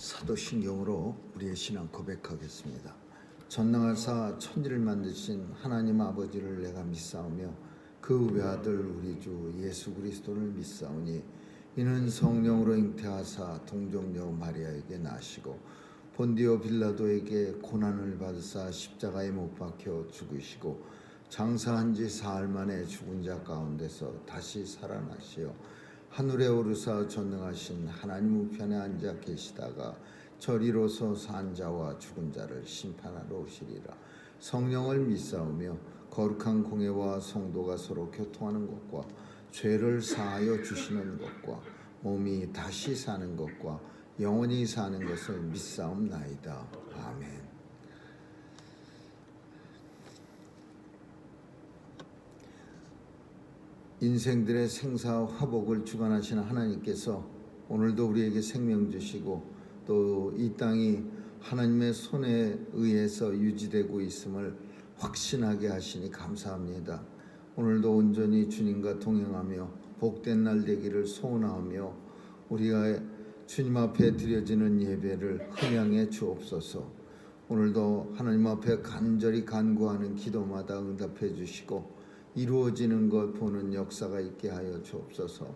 사도신경으로 우리의 신앙 고백하겠습니다. 전능하사 천지를 만드신 하나님 아버지를 내가 믿사오며 그 외아들 우리 주 예수 그리스도를 믿사오니 이는 성령으로 잉태하사 동정녀 마리아에게 나시고 본디오 빌라도에게 고난을 받으사 십자가에 못 박혀 죽으시고 장사한 지 사흘 만에 죽은 자 가운데서 다시 살아나시어 하늘에 오르사 전능하신 하나님 우편에 앉아 계시다가 저리로서 산 자와 죽은 자를 심판하러 오시리라. 성령을 믿사오며 거룩한 공회와 성도가 서로 교통하는 것과 죄를 사하여 주시는 것과 몸이 다시 사는 것과 영원히 사는 것을 믿사옵나이다. 아멘. 인생들의 생사 화복을 주관하시는 하나님께서 오늘도 우리에게 생명 주시고 또 이 땅이 하나님의 손에 의해서 유지되고 있음을 확신하게 하시니 감사합니다. 오늘도 온전히 주님과 동행하며 복된 날 되기를 소원하며 우리가 주님 앞에 드려지는 예배를 흥양해 주옵소서. 오늘도 하나님 앞에 간절히 간구하는 기도마다 응답해 주시고 이루어지는 것 보는 역사가 있게 하여 주옵소서.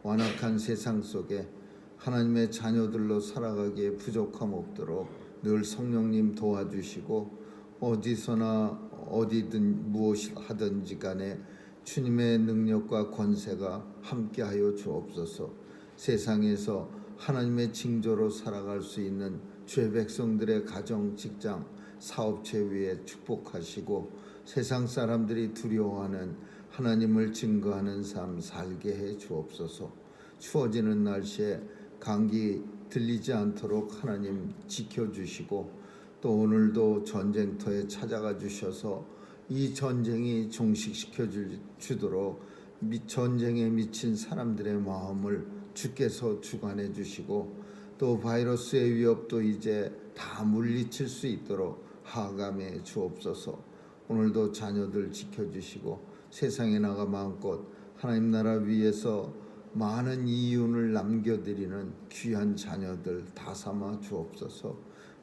완악한 세상 속에 하나님의 자녀들로 살아가기에 부족함 없도록 늘 성령님 도와주시고 어디서나 어디든 무엇을 하든지 간에 주님의 능력과 권세가 함께하여 주옵소서. 세상에서 하나님의 징조로 살아갈 수 있는 주의 백성들의 가정, 직장, 사업체 위에 축복하시고 세상 사람들이 두려워하는 하나님을 증거하는 삶 살게 해 주옵소서. 추워지는 날씨에 감기 들리지 않도록 하나님 지켜주시고 또 오늘도 전쟁터에 찾아가 주셔서 이 전쟁이 종식시켜 주도록 전쟁에 미친 사람들의 마음을 주께서 주관해 주시고 또 바이러스의 위협도 이제 다 물리칠 수 있도록 하감해 주옵소서. 오늘도 자녀들 지켜주시고 세상에 나가 마음껏 하나님 나라 위에서 많은 이윤을 남겨드리는 귀한 자녀들 다 삼아 주옵소서.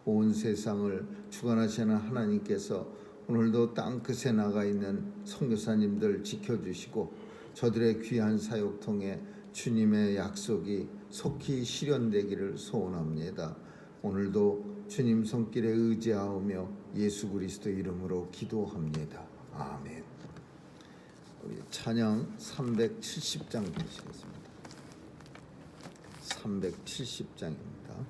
온 세상을 주관하시는 하나님께서 오늘도 땅끝에 나가 있는 선교사님들 지켜주시고 저들의 귀한 사역 통해 주님의 약속이 속히 실현되기를 소원합니다. 오늘도 주님 손길에 의지하오며 예수 그리스도 이름으로 기도합니다. 아멘. 우리 찬양 370장 보시겠습니다. 370장입니다.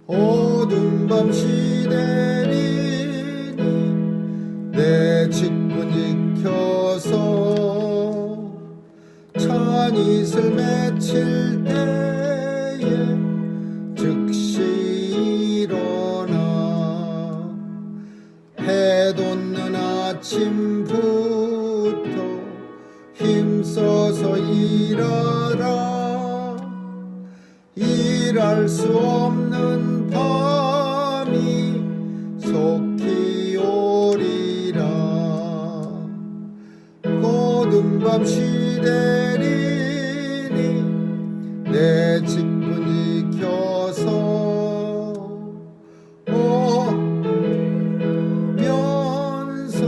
어두운 밤 시대리니 내 직분 지켜서 찬 이슬 맺힐 때에 즉시 일어나 해 돋는 아침부터 힘써서 일하라. 일할 수 없는 밤이 속히 오리라. 고든 밤 시대리니 내 직분 지켜서 오면서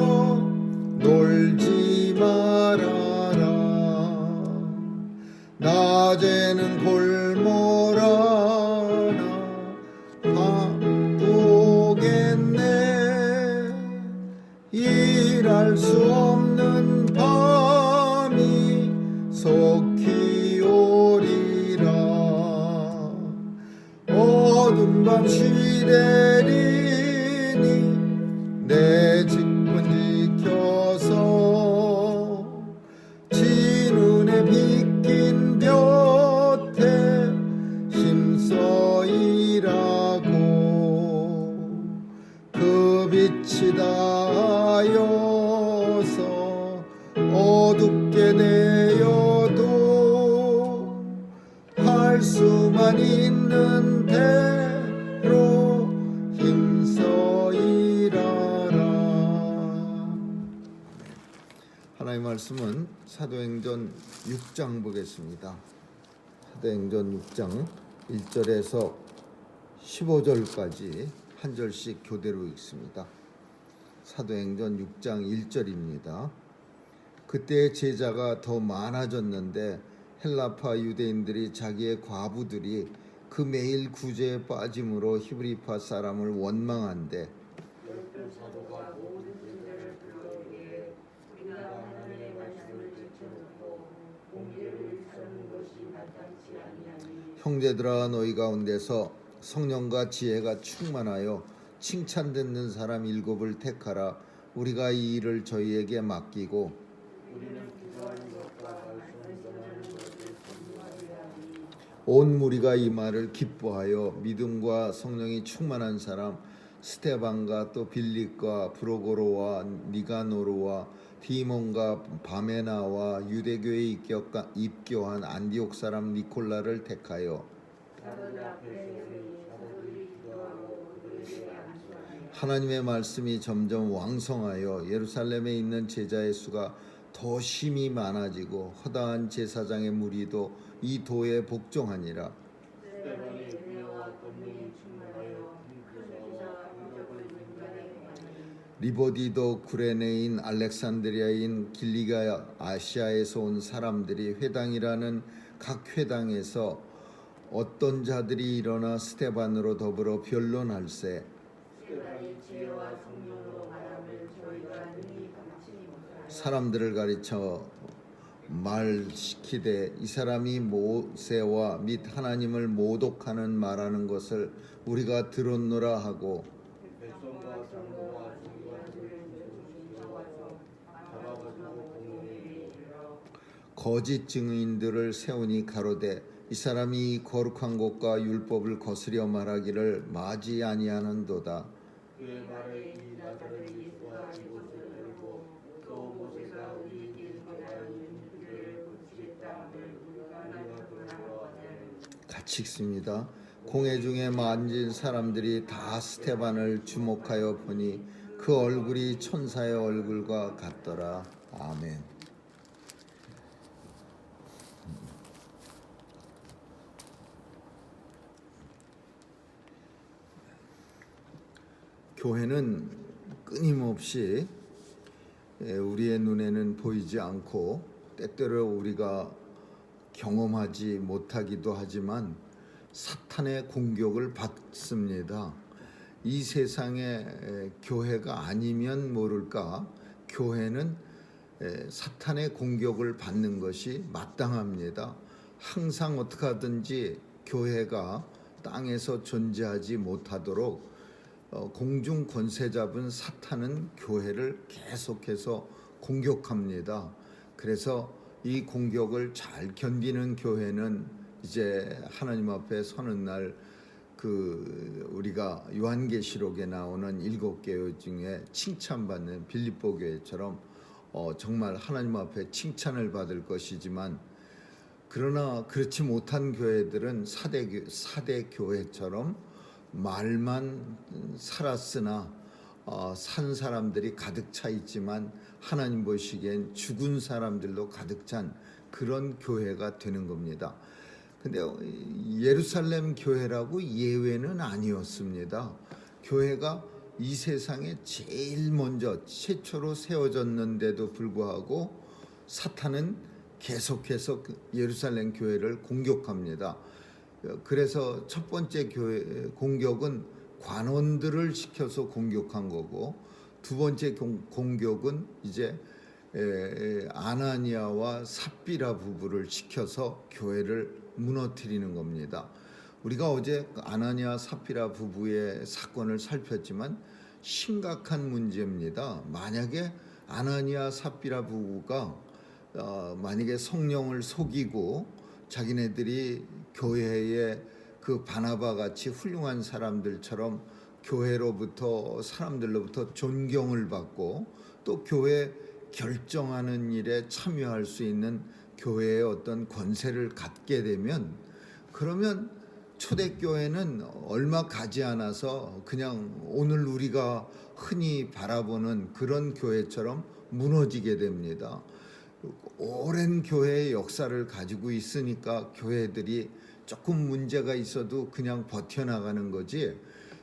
놀지 말아라. 낮에는 골몰하나 바쁘겠네. 일할 수 없는 밤이 속히 오리라. 어두운 밤 시대리니 내 직분 지켜서 진운에 빗긴 볕에 힘써 일하고 그 빛이 닿아서 어둡게 되어도 할 수만 있는 대로 힘써 일하라. 말씀은 사도행전 6장 보겠습니다. 사도행전 6장 1절에서 15절까지 한 절씩 교대로 읽습니다. 사도행전 6장 1절입니다. 그때 제자가 더 많아졌는데 헬라파 유대인들이 자기의 과부들이 그 매일 구제에 빠짐으로 히브리파 사람을 원망한대 형제들아 너희 가운데서 성령과 지혜가 충만하여 칭찬 듣는 사람 7을 택하라. 우리가 이 일을 저희에게 맡기고 온 무리가 이 말을 기뻐하여 믿음과 성령이 충만한 사람 스데반과 또 빌립과 브로고로와 니가노르와 디몬과 바메나와 유대교에 입교한 안디옥 사람 니콜라를 택하여 하나님의 말씀이 점점 왕성하여 예루살렘에 있는 제자의 수가 더 심히 많아지고 허다한 제사장의 무리도 이 도에 복종하니라. 리보디도 구레네인 알렉산드리아인 길리가 아시아에서 온 사람들이 회당이라는 각 회당에서 어떤 자들이 일어나 스데반으로 더불어 변론할세 사람들을 가르쳐 말시키되 이 사람이 모세와 및 하나님을 모독하는 말하는 것을 우리가 들었노라 하고 거짓 증인들을 세우니 가로되 이 사람이 거룩한 곳과 율법을 거스려 말하기를 마지 아니하는도다. 같이 읽습니다. 공회 중에 만진 사람들이 다 스데반을 주목하여 보니 그 얼굴이 천사의 얼굴과 같더라. 아멘. 교회는 끊임없이 우리의 눈에는 보이지 않고 때때로 우리가 경험하지 못하기도 하지만 사탄의 공격을 받습니다. 이 세상에 교회가 아니면 모를까 교회는 사탄의 공격을 받는 것이 마땅합니다. 항상 어떻게 하든지 교회가 땅에서 존재하지 못하도록 공중 권세 잡은 사탄은 교회를 계속해서 공격합니다. 그래서 이 공격을 잘 견디는 교회는 이제 하나님 앞에 서는 날 우리가 요한계시록에 나오는 7교회 중에 칭찬받는 빌립보 교회처럼 정말 하나님 앞에 칭찬을 받을 것이지만 그러나 그렇지 못한 교회들은 사대 교회처럼 말만 살았으나 산 사람들이 가득 차 있지만 하나님 보시기엔 죽은 사람들로 가득 찬 그런 교회가 되는 겁니다. 근데 예루살렘 교회라고 예외는 아니었습니다. 교회가 이 세상에 제일 먼저 최초로 세워졌는데도 불구하고 사탄은 계속해서 예루살렘 교회를 공격합니다. 그래서 첫 번째 공격은 관원들을 시켜서 공격한 거고 두 번째 공격은 이제 아나니아와 삽비라 부부를 시켜서 교회를 무너뜨리는 겁니다. 우리가 어제 아나니아 삽비라 부부의 사건을 살폈지만 심각한 문제입니다. 만약에 아나니아 삽비라 부부가 만약에 성령을 속이고 자기네들이 교회에 그 바나바 같이 훌륭한 사람들처럼 교회로부터 사람들로부터 존경을 받고 또 교회 결정하는 일에 참여할 수 있는 교회의 어떤 권세를 갖게 되면 그러면 초대교회는 얼마 가지 않아서 그냥 오늘 우리가 흔히 바라보는 그런 교회처럼 무너지게 됩니다. 오랜 교회의 역사를 가지고 있으니까 교회들이 조금 문제가 있어도 그냥 버텨나가는 거지,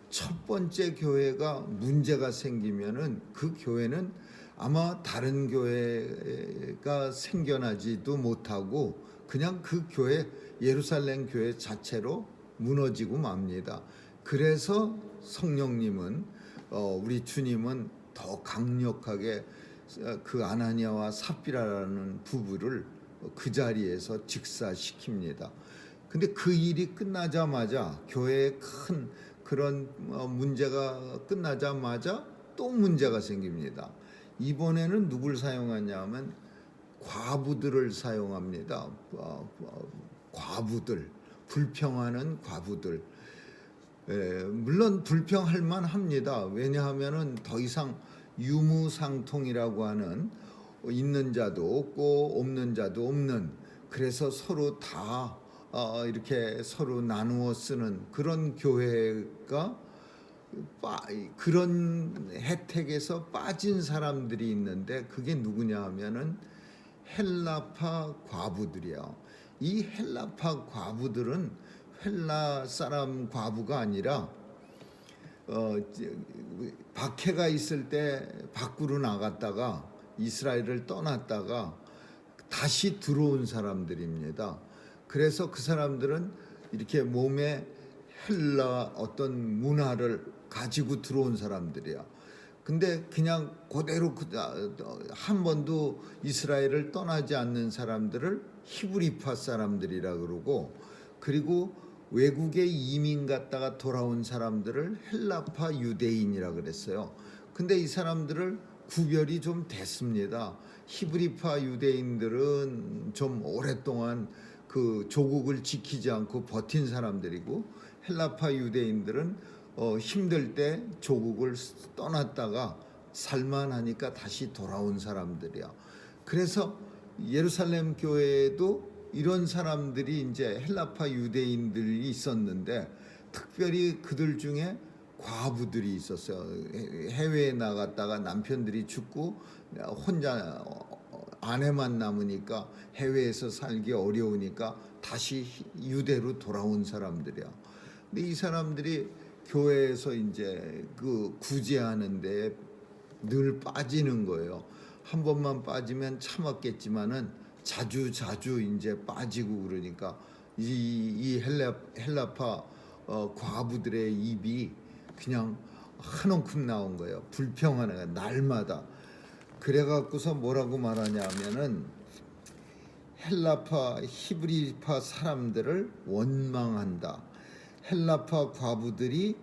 첫 번째 교회가 문제가 생기면은 그 교회는 아마 다른 교회가 생겨나지도 못하고 그냥 그 교회, 예루살렘 교회 자체로 무너지고 맙니다. 그래서 성령님은 우리 주님은 더 강력하게 그 아나니아와 삽비라라는 부부를 그 자리에서 직사시킵니다. 근데 그 일이 끝나자마자, 교회에 큰 그런 문제가 끝나자마자 또 문제가 생깁니다. 이번에는 누굴 사용하냐면 과부들을 사용합니다. 과부들, 불평하는 과부들. 물론 불평할 만합니다. 왜냐하면은 더 이상 유무상통이라고 하는, 있는 자도 없고 없는 자도 없는, 그래서 서로 다 이렇게 서로 나누어 쓰는 그런 교회가 그런 혜택에서 빠진 사람들이 있는데, 그게 누구냐 하면은 헬라파 과부들이요. 이 헬라파 과부들은 헬라 사람 과부가 아니라 박해가 있을 때 밖으로 나갔다가 이스라엘을 떠났다가 다시 들어온 사람들입니다. 그래서 그 사람들은 이렇게 몸에 헬라 어떤 문화를 가지고 들어온 사람들이야. 근데 그냥 그대로 한 번도 이스라엘을 떠나지 않는 사람들을 히브리파 사람들이라 그러고, 그리고 외국에 이민 갔다가 돌아온 사람들을 헬라파 유대인이라 그랬어요. 근데 이 사람들을 구별이 좀 됐습니다. 히브리파 유대인들은 좀 오랫동안 그 조국을 지키지 않고 버틴 사람들이고, 헬라파 유대인들은 힘들 때 조국을 떠났다가 살만하니까 다시 돌아온 사람들이야. 그래서 예루살렘 교회에도 이런 사람들이 이제 헬라파 유대인들이 있었는데, 특별히 그들 중에 과부들이 있었어요. 해외에 나갔다가 남편들이 죽고 혼자 아내만 남으니까 해외에서 살기 어려우니까 다시 유대로 돌아온 사람들이야. 근데 이 사람들이 교회에서 이제 그 구제하는데 늘 빠지는 거예요. 한 번만 빠지면 참았겠지만은 자주 이제 빠지고, 그러니까 이 헬라파 과부들의 입이 그냥 한 움큼 나온 거예요. 불평하는 거예요, 날마다. 그래갖고서 뭐라고 말하냐면은 헬라파 히브리파 사람들을 원망한다. 헬라파 과부들이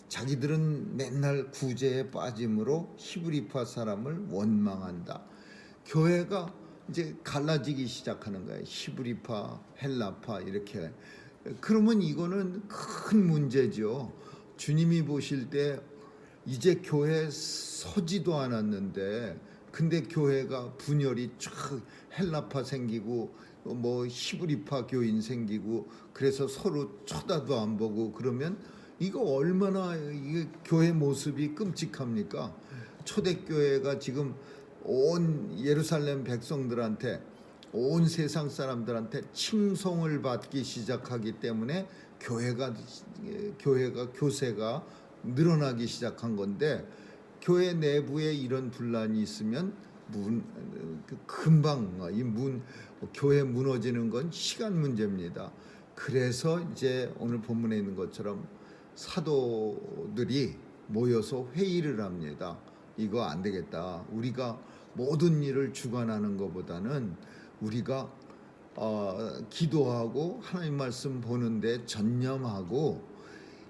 자기들은 맨날 구제에 빠짐으로 히브리파 사람을 원망한다. 교회가 이제 갈라지기 시작하는 거예요. 히브리파, 헬라파 이렇게. 그러면 이거는 큰 문제죠. 주님이 보실 때 이제 교회 서지도 않았는데, 근데 교회가 분열이 쫙 헬라파 생기고 뭐 히브리파 교인 생기고, 그래서 서로 쳐다도 안 보고, 그러면 이거 얼마나 이게 교회 모습이 끔찍합니까? 초대교회가 지금 온 예루살렘 백성들한테, 온 세상 사람들한테 칭송을 받기 시작하기 때문에 교세가 늘어나기 시작한 건데, 교회 내부에 이런 분란이 있으면 금방 교회 무너지는 건 시간 문제입니다. 그래서 이제 오늘 본문에 있는 것처럼 사도들이 모여서 회의를 합니다. 이거 안 되겠다. 우리가 모든 일을 주관하는 것보다는 우리가 기도하고 하나님 말씀 보는데 전념하고,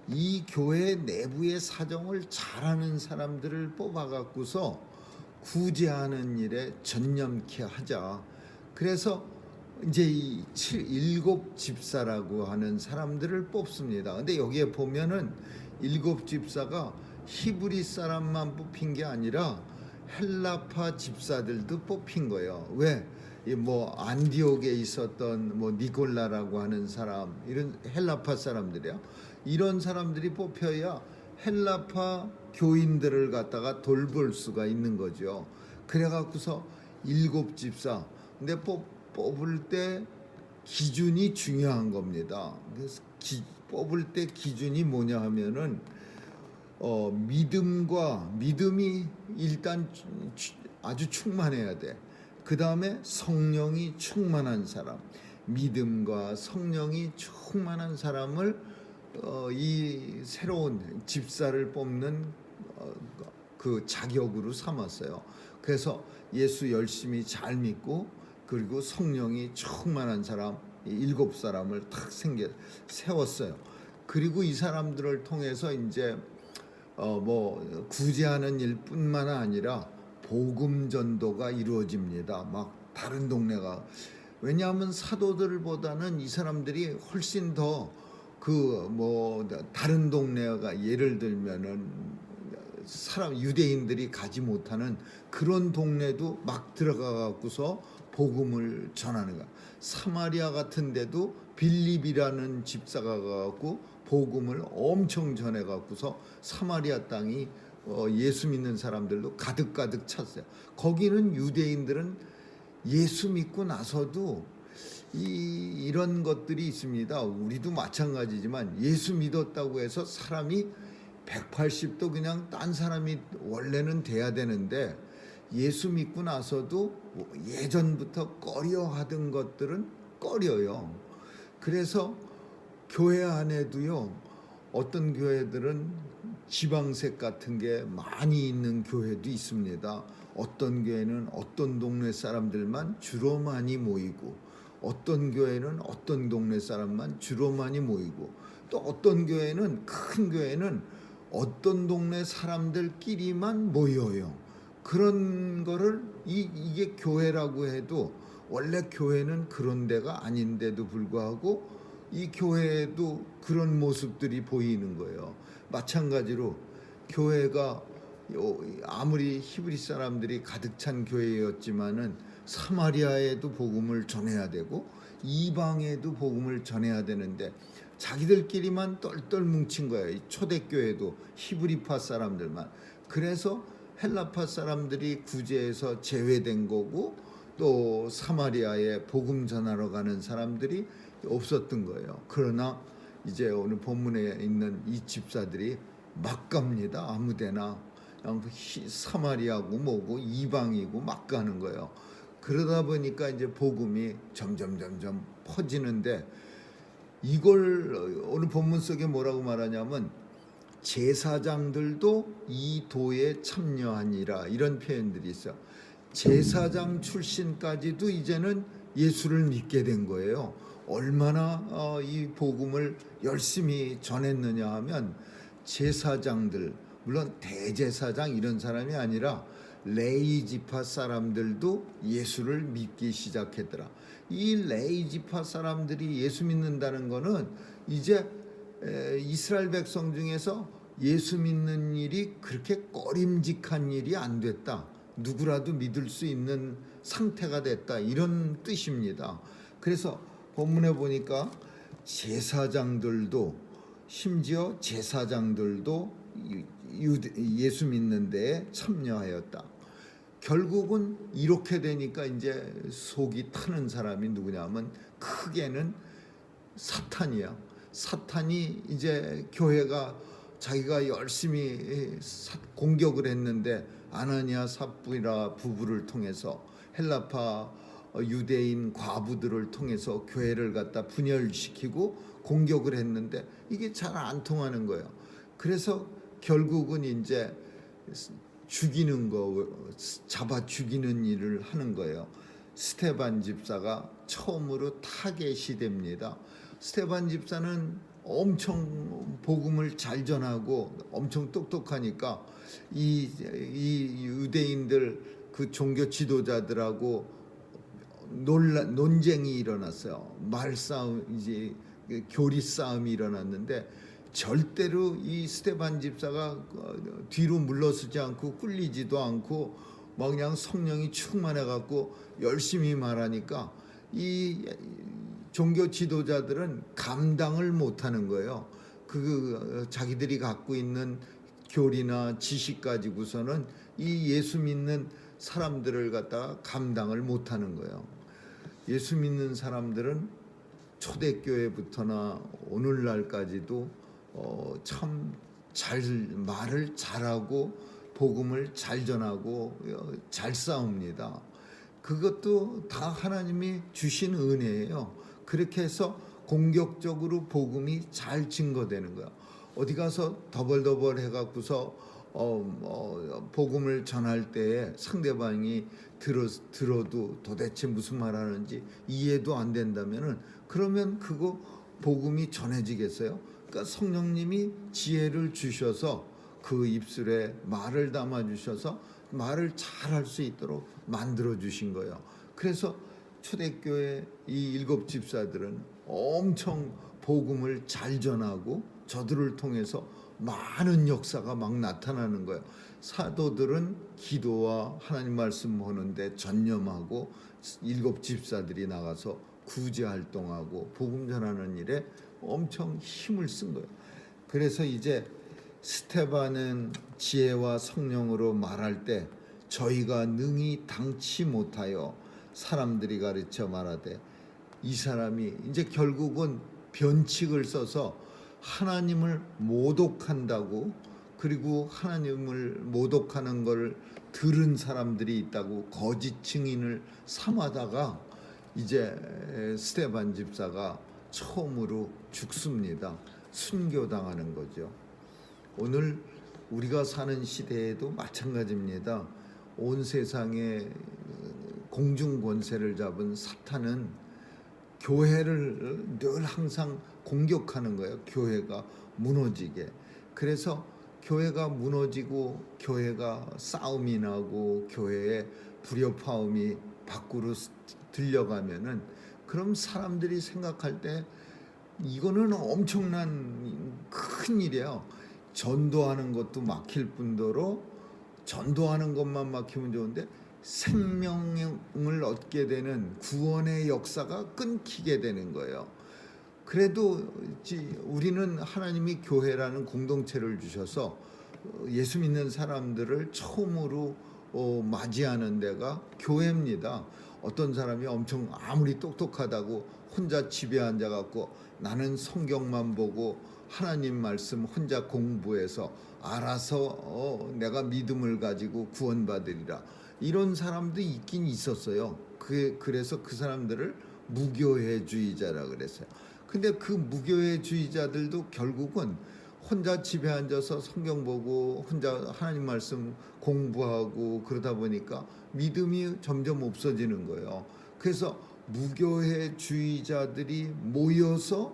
이 교회 내부의 사정을 잘하는 사람들을 뽑아갖고서 구제하는 일에 전념케 하자. 그래서 이제 이 7 집사라고 하는 사람들을 뽑습니다. 근데 여기에 보면은 7 집사가 히브리 사람만 뽑힌 게 아니라 헬라파 집사들도 뽑힌 거예요. 왜? 뭐 안디옥에 있었던 뭐 니골라라고 하는 사람, 이런 헬라파 사람들이야. 이런 사람들이 뽑혀야 헬라파 교인들을 갖다가 돌볼 수가 있는 거죠. 그래갖고서 7 집사, 근데 뽑을 때 기준이 중요한 겁니다. 그래서 뽑을 때 기준이 뭐냐 하면은 믿음이 일단 아주 충만해야 돼. 그 다음에 성령이 충만한 사람, 믿음과 성령이 충만한 사람을 이 새로운 집사를 뽑는 그 자격으로 삼았어요. 그래서 예수 열심히 잘 믿고 그리고 성령이 충만한 사람 7사람을 탁 세웠어요. 그리고 이 사람들을 통해서 이제 뭐 구제하는 일뿐만 아니라 복음 전도가 이루어집니다. 막 다른 동네가, 왜냐하면 사도들보다는 이 사람들이 훨씬 더 그 뭐 다른 동네가, 예를 들면은 유대인들이 가지 못하는 그런 동네도 막 들어가 갖고서 복음을 전하는 거야. 사마리아 같은 데도 빌립이라는 집사가 가갖고 복음을 엄청 전해 갖고서 사마리아 땅이 예수 믿는 사람들도 가득 찼어요. 거기는 유대인들은 예수 믿고 나서도 이런 것들이 있습니다. 우리도 마찬가지지만 예수 믿었다고 해서 사람이 180도 그냥 딴 사람이 원래는 돼야 되는데, 예수 믿고 나서도 예전부터 꺼려 하던 것들은 꺼려요. 그래서 교회 안에도요, 어떤 교회들은 지방색 같은 게 많이 있는 교회도 있습니다. 어떤 교회는 어떤 동네 사람들만 주로 많이 모이고, 어떤 교회는 어떤 동네 사람만 주로 많이 모이고, 또 어떤 교회는, 큰 교회는 어떤 동네 사람들끼리만 모여요. 그런 거를 이게 교회라고 해도 원래 교회는 그런 데가 아닌데도 불구하고 이 교회에도 그런 모습들이 보이는 거예요. 마찬가지로 교회가 아무리 히브리 사람들이 가득 찬 교회였지만은 사마리아에도 복음을 전해야 되고 이방에도 복음을 전해야 되는데 자기들끼리만 똘똘 뭉친 거예요. 이 초대교회도 히브리파 사람들만. 그래서 헬라파 사람들이 구제해서 제외된 거고, 또 사마리아에 복음 전하러 가는 사람들이 없었던 거예요. 그러나 이제 오늘 본문에 있는 이 집사들이 막 갑니다. 아무데나 그냥 사마리아고 뭐고 이방이고 막 가는 거예요. 그러다 보니까 이제 복음이 점점 퍼지는데, 이걸 오늘 본문 속에 뭐라고 말하냐면 제사장들도 이 도에 참여하니라, 이런 표현들이 있어요. 제사장 출신까지도 이제는 예수를 믿게 된 거예요. 얼마나 이 복음을 열심히 전했느냐 하면, 제사장들, 물론 대제사장 이런 사람이 아니라 레위 지파 사람들도 예수를 믿기 시작했더라. 이 레위 지파 사람들이 예수 믿는다는 거는 이제 이스라엘 백성 중에서 예수 믿는 일이 그렇게 꺼림직한 일이 안 됐다. 누구라도 믿을 수 있는 상태가 됐다. 이런 뜻입니다. 그래서 본문에 보니까 제사장들도, 심지어 제사장들도 예수 믿는 데에 참여하였다. 결국은 이렇게 되니까 이제 속이 타는 사람이 누구냐면 크게는 사탄이야. 사탄이 이제 교회가 자기가 열심히 공격을 했는데 아나니아 삽비라 부부를 통해서 헬라파 유대인 과부들을 통해서 교회를 갖다 분열시키고 공격을 했는데 이게 잘 안 통하는 거예요. 그래서 결국은 이제 죽이는 거, 잡아 죽이는 일을 하는 거예요. 스데반 집사가 처음으로 타겟이 됩니다. 스데반 집사는 엄청 복음을 잘 전하고 엄청 똑똑하니까 이 유대인들 그 종교 지도자들하고 논쟁이 일어났어요. 말싸움, 이제 교리 싸움이 일어났는데 절대로 이 스데반 집사가 뒤로 물러서지 않고 꿀리지도 않고 막 그냥 성령이 충만해 갖고 열심히 말하니까 이 종교 지도자들은 감당을 못하는 거예요. 그 자기들이 갖고 있는 교리나 지식 가지고서는 이 예수 믿는 사람들을 갖다가 감당을 못하는 거예요. 예수 믿는 사람들은 초대교회부터나 오늘날까지도 참 잘 말을 잘하고 복음을 잘 전하고 잘 싸웁니다. 그것도 다 하나님이 주신 은혜예요. 그렇게 해서 공격적으로 복음이 잘 증거되는 거야. 어디 가서 더벌더벌 해갖고서 복음을 전할 때에 상대방이 들어도 도대체 무슨 말 하는지 이해도 안 된다면은 그러면 그거 복음이 전해지겠어요? 그러니까 성령님이 지혜를 주셔서 그 입술에 말을 담아 주셔서 말을 잘 할 수 있도록 만들어 주신 거예요. 그래서 초대교회 이 7 집사들은 엄청 복음을 잘 전하고 저들을 통해서 많은 역사가 막 나타나는 거예요. 사도들은 기도와 하나님 말씀 하는데 전념하고 7 집사들이 나가서 구제 활동하고 복음 전하는 일에 엄청 힘을 쓴 거예요. 그래서 이제 스테반은 지혜와 성령으로 말할 때 저희가 능히 당치 못하여 사람들이 가르쳐 말하되, 이 사람이 이제 결국은 변칙을 써서 하나님을 모독한다고, 그리고 하나님을 모독하는 걸 들은 사람들이 있다고 거짓 증인을 삼아다가 이제 스테반 집사가 처음으로 죽습니다. 순교당하는 거죠. 오늘 우리가 사는 시대에도 마찬가지입니다. 온 세상에 공중 권세를 잡은 사탄은 교회를 늘 항상 공격하는 거예요. 교회가 무너지게. 그래서 교회가 무너지고 교회가 싸움이 나고 교회에 불협화음이 밖으로 들려가면은, 그럼 사람들이 생각할 때 이거는 엄청난 큰 일이에요. 전도하는 것도 막힐 뿐더러 전도하는 것만 막히면 좋은데 생명을 얻게 되는 구원의 역사가 끊기게 되는 거예요. 그래도 우리는 하나님이 교회라는 공동체를 주셔서 예수 믿는 사람들을 처음으로 맞이하는 데가 교회입니다. 어떤 사람이 엄청 아무리 똑똑하다고 혼자 집에 앉아갖고 나는 성경만 보고 하나님 말씀 혼자 공부해서 알아서 내가 믿음을 가지고 구원받으리라, 이런 사람도 있긴 있었어요. 그래서 그 사람들을 무교회주의자라 그랬어요. 근데 그 무교회주의자들도 결국은 혼자 집에 앉아서 성경 보고 혼자 하나님 말씀 공부하고 그러다 보니까 믿음이 점점 없어지는 거예요. 그래서 무교회주의자들이 모여서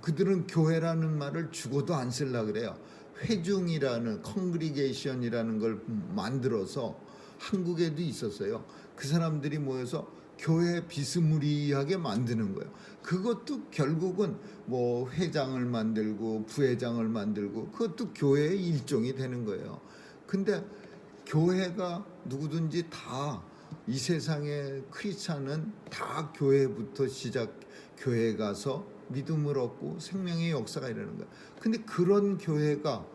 그들은 교회라는 말을 죽어도 안 쓰려고 그래요. 회중이라는 컨그리게이션이라는 걸 만들어서 한국에도 있었어요. 그 사람들이 모여서 교회 비스무리하게 만드는 거예요. 그것도 결국은 뭐 회장을 만들고 부회장을 만들고 그것도 교회의 일종이 되는 거예요. 근데 교회가 누구든지 다, 이 세상의 크리스찬은 다 교회부터 시작, 교회 가서 믿음을 얻고 생명의 역사가 일어나는 거예요. 근데 그런 교회가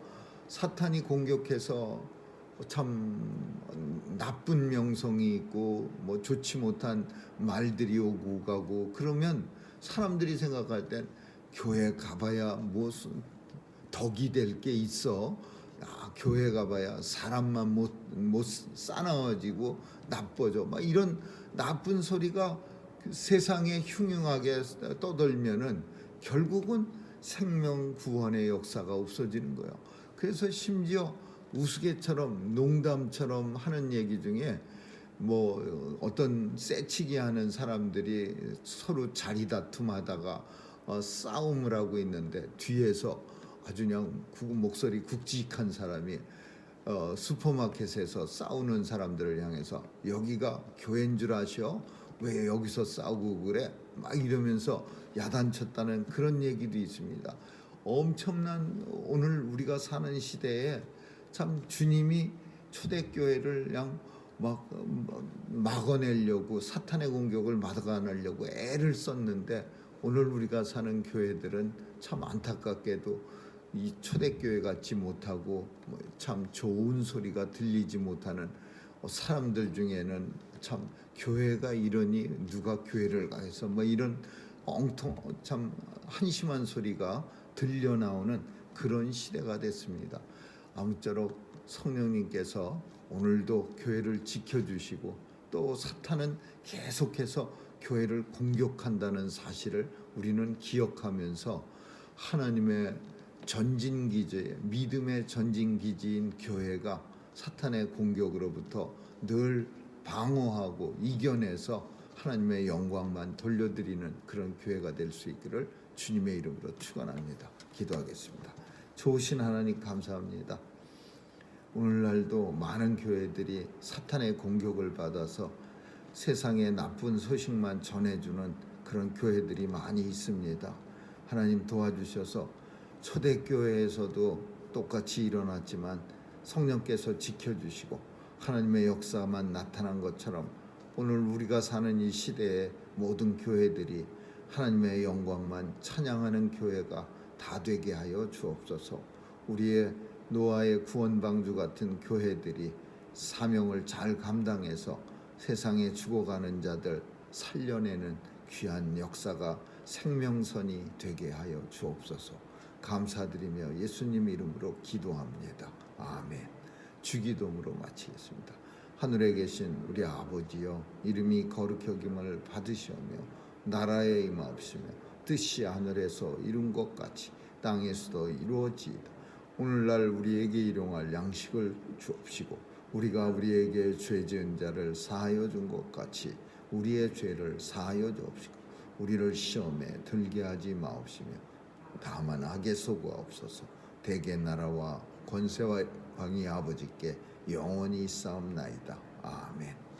사탄이 공격해서 참 나쁜 명성이 있고 뭐 좋지 못한 말들이 오고 가고 그러면 사람들이 생각할 땐 교회 가봐야 무슨 덕이 될 게 있어. 교회 가봐야 사람만 못 싸나워지고 나빠져. 막 이런 나쁜 소리가 세상에 흉흉하게 떠돌면은 결국은 생명 구원의 역사가 없어지는 거예요. 그래서 심지어 우스개처럼 농담처럼 하는 얘기 중에 뭐 어떤 쎄치기 하는 사람들이 서로 자리 다툼하다가 싸움을 하고 있는데 뒤에서 아주 그냥 목소리 굵직한 사람이 슈퍼마켓에서 싸우는 사람들을 향해서 여기가 교회인 줄 아셔? 왜 여기서 싸우고 그래? 막 이러면서 야단쳤다는 그런 얘기도 있습니다. 엄청난, 오늘 우리가 사는 시대에 참 주님이 초대교회를 그냥 막 막아내려고, 사탄의 공격을 막아내려고 애를 썼는데 오늘 우리가 사는 교회들은 참 안타깝게도 이 초대교회 같지 못하고 참 좋은 소리가 들리지 못하는 사람들 중에는 참 교회가 이러니 누가 교회를 가해서 뭐 이런 엉통 참 한심한 소리가 들려 나오는 그런 시대가 됐습니다. 아무쪼록 성령님께서 오늘도 교회를 지켜주시고 또 사탄은 계속해서 교회를 공격한다는 사실을 우리는 기억하면서 하나님의 전진기지, 믿음의 전진기지인 교회가 사탄의 공격으로부터 늘 방어하고 이겨내서 하나님의 영광만 돌려드리는 그런 교회가 될 수 있기를 주님의 이름으로 축원합니다. 기도하겠습니다. 좋으신 하나님 감사합니다. 오늘날도 많은 교회들이 사탄의 공격을 받아서 세상에 나쁜 소식만 전해주는 그런 교회들이 많이 있습니다. 하나님 도와주셔서 초대교회에서도 똑같이 일어났지만 성령께서 지켜주시고 하나님의 역사만 나타난 것처럼 오늘 우리가 사는 이 시대의 모든 교회들이 하나님의 영광만 찬양하는 교회가 다 되게 하여 주옵소서. 우리의 노아의 구원방주 같은 교회들이 사명을 잘 감당해서 세상에 죽어가는 자들 살려내는 귀한 역사가 생명선이 되게 하여 주옵소서. 감사드리며 예수님 이름으로 기도합니다. 아멘. 주기도문으로 마치겠습니다. 하늘에 계신 우리 아버지여, 이름이 거룩히 여김을 받으시오며 나라에 임하옵시며 뜻이 하늘에서 이룬 것 같이 땅에서도 이루어지이다. 오늘날 우리에게 일용할 양식을 주옵시고 우리가 우리에게 죄 지은 자를 사하여 준 것 같이 우리의 죄를 사하여 주옵시고 우리를 시험에 들게 하지 마옵시며 다만 악에 속하옵소서. 대개 나라와 권세와 광이 아버지께 영원히 있사옵나이다. 아멘.